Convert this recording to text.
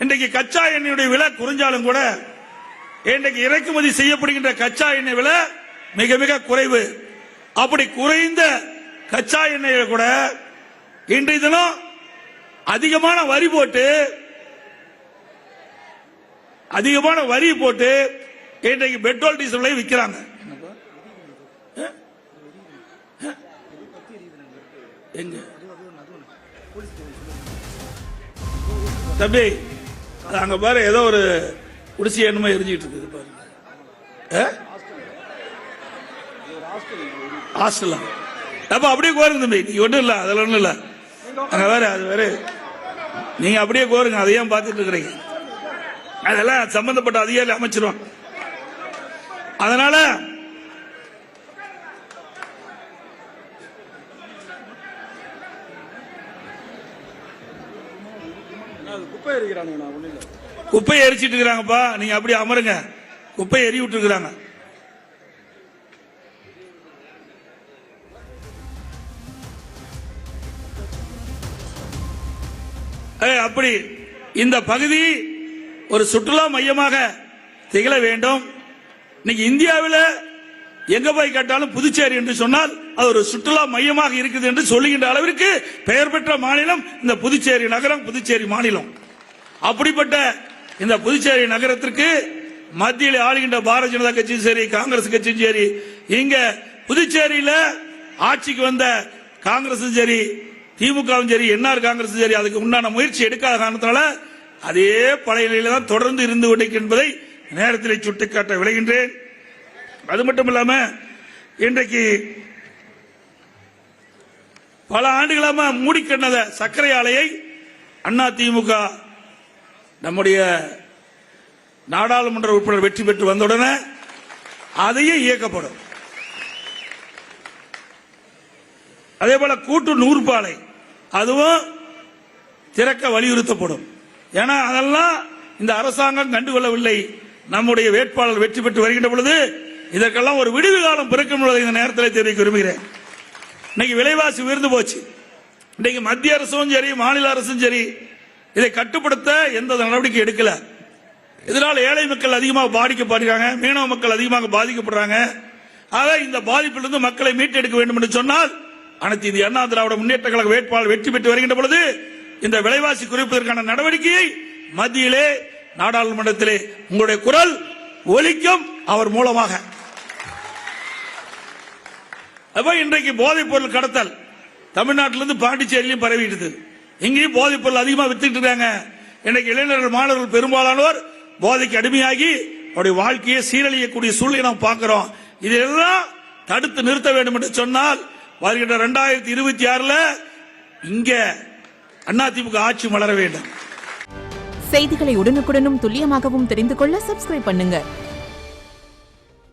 இன்றைக்கு கச்சா எண்ணெயுடைய விலை குறைஞ்சாலும் கூட இன்றைக்கு இறக்குமதி செய்யப்படுகின்ற கச்சா எண்ணெய் விலை மிக மிக குறைவு. அப்படி குறைந்த கச்சா எண்ணெயை கூட இன்றைய தினம் அதிகமான வரி போட்டு இன்றைக்கு பெட்ரோல் டீசல் விற்கிறாங்க. எங்க தம்பி அங்க பாரு, ஏதோ ஒரு குடிசை என்னமோ எரிஞ்சிட்டு இருக்குது பாருங்க. ஹாஸ்டல் அப்ப அப்படியே கோருங்க தம்பி, நீங்க ஒண்ணும் இல்ல, அதெல்லாம் ஒண்ணும் இல்ல. அங்க வேற அது வேற, நீங்க அப்படியே கோருங்க, அதையும் பார்த்துட்டு இருக்கிறீங்க. அதெல்லாம் சம்பந்தப்பட்ட அதிகாரி அமைச்சிருவாங்க. அதனால குப்பையை எரிச்சிட்டு இருக்கிறாங்கப்பா, நீங்க அப்படி அமருங்க. குப்பையை எரி விட்டு இருக்கிறாங்க. அப்படி இந்த பகுதி ஒரு சுற்றுலா மையமாக திகழ வேண்டும். இன்னைக்கு இந்தியாவில் எங்க போய் கேட்டாலும் புதுச்சேரி என்று சொன்னால் அது ஒரு சுற்றுலா மையமாக இருக்குது என்று சொல்லுகின்ற அளவிற்கு பெயர் பெற்ற மாநிலம் இந்த புதுச்சேரி நகரம், புதுச்சேரி மாநிலம். அப்படிப்பட்ட இந்த புதுச்சேரி நகரத்திற்கு மத்தியில் ஆளுகின்ற பாரதிய ஜனதா கட்சியும் சரி, காங்கிரஸ் கட்சியும் சரி, இங்க புதுச்சேரியில ஆட்சிக்கு வந்த காங்கிரசும் சரி, திமுகவும் சரி, என்ஆர் காங்கிரசும் சரி, அதுக்கு உண்டான முயற்சி எடுக்காத காரணத்தினால அதே பழைய நிலையில தான் தொடர்ந்து இருந்து கொண்டிருக்கிறது என்பதை நேரத்தில் சுட்டிக்காட்ட விளைகின்றேன். அது மட்டும் இல்லாம இன்றைக்கு பல ஆண்டுகளாக மூடிக்கிடந்த சர்க்கரை ஆலையை அண்ணா திமுக நம்முடைய நாடாளுமன்ற உறுப்பினர் வெற்றி பெற்று வந்தவுடனே அதையே இயக்கப்படும். அதே போல கூட்டு நூற்பாலை அதுவும் திறக்க வலியுறுத்தப்படும். ஏன்னா அதெல்லாம் இந்த அரசாங்கம் கண்டுகொள்ளவில்லை. நம்முடைய வேட்பாளர் வெற்றி பெற்று வருகின்ற பொழுது இதற்கெல்லாம் ஒரு விடுவு காலம் பிறக்கும் என்பதை இந்த நேரத்தில் தெரிவிக்க விரும்புகிறேன். இன்னைக்கு விலைவாசி உயர்ந்து போச்சு. இன்னைக்கு மத்திய அரசும் சரி, மாநில அரசும் சரி, இதை கட்டுப்படுத்த எந்த நடவடிக்கை எடுக்கல. இதனால் ஏழை மக்கள் அதிகமாக பாதிக்கப்படுகிறாங்க, மீனவ மக்கள் அதிகமாக பாதிக்கப்படுறாங்க. ஆக இந்த பாதிப்பிலிருந்து மக்களை மீட்டெடுக்க வேண்டும் என்று சொன்னால் அனைத்து இந்திய அண்ணா திராவிட முன்னேற்ற கழக வேட்பாளர் வெற்றி பெற்று வருகின்ற பொழுது இந்த விலைவாசி குறைப்பதற்கான நடவடிக்கையை மத்தியிலே நாடாளுமன்றத்திலே உங்களுடைய குரல் ஒலிக்கும். அவர் மூலமாக இன்றைக்கு போதைப் பொருள் கடத்தல் தமிழ்நாட்டிலிருந்து பாண்டிச்சேரியிலும் பரவிட்டு, இங்கேயும் போதைப் பொருள் அதிகமாக வித்துட்டு இருக்காங்க. இன்னைக்கு இளைஞர்கள், மாணவர்கள் பெரும்பாலானோர் போதைக்கு அடிமையாகி அவருடைய வாழ்க்கையை சீரழியக்கூடிய சூழ்நிலை நாம் பார்க்கிறோம். இதெல்லாம் தடுத்து நிறுத்த வேண்டும் என்று சொன்னால் வருகின்ற 2026 இங்க அதிமுக ஆட்சி மலர வேண்டும். செய்திகளை உடனுக்குடனும் துல்லியமாகவும் தெரிந்து கொள்ள சப்ஸ்கிரைப் பண்ணுங்க.